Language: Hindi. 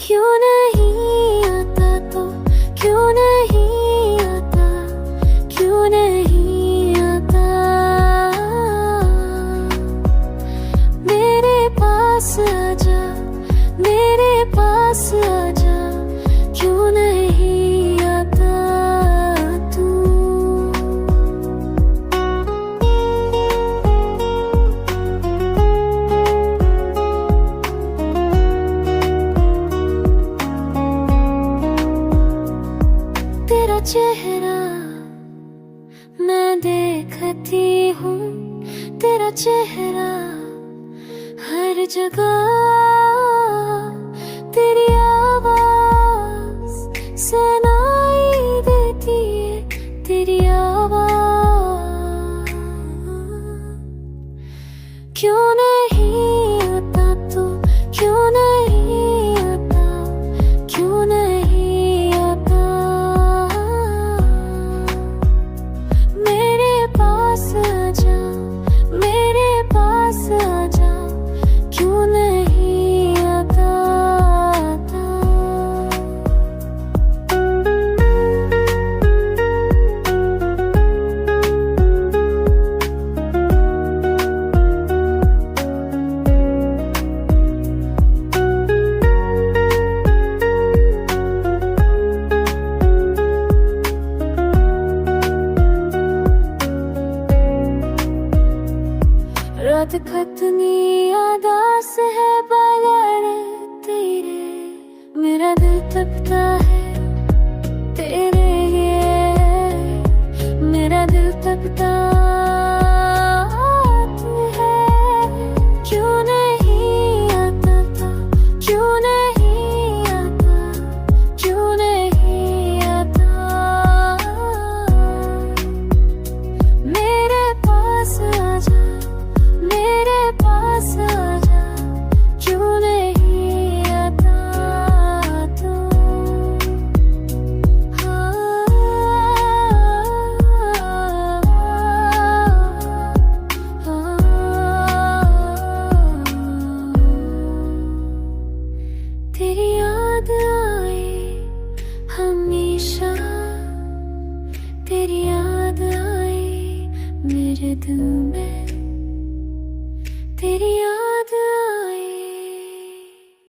क्यों नहीं आता तो क्यों नहीं आता, क्यों नहीं आता मेरे पास आजा, मेरे पास आजा, क्यों नहीं आता तू। तेरा चेहरा मैं देखती हूँ, तेरा चेहरा हर जगह, तेरी आवाज सुनाई देती है, तेरी आवाज। क्यों नहीं आता तू, क्यों नहीं आता, क्यों नहीं आता मेरे पास आजा, मेरे पास आजा, क्यों नहीं आता आता। रात खतनी आदास है बगैर तेरे, मेरा दिल तपता है तेरे लिए, मेरा दिल तपता है। क्यों नहीं आता था, क्यों नहीं आता, क्यों नहीं आता मेरे पास आजा, मेरे पास आजा, क्यों नहीं आता तू। तेरी याद आए हमेशा, तेरी याद आए मेरे दिल में।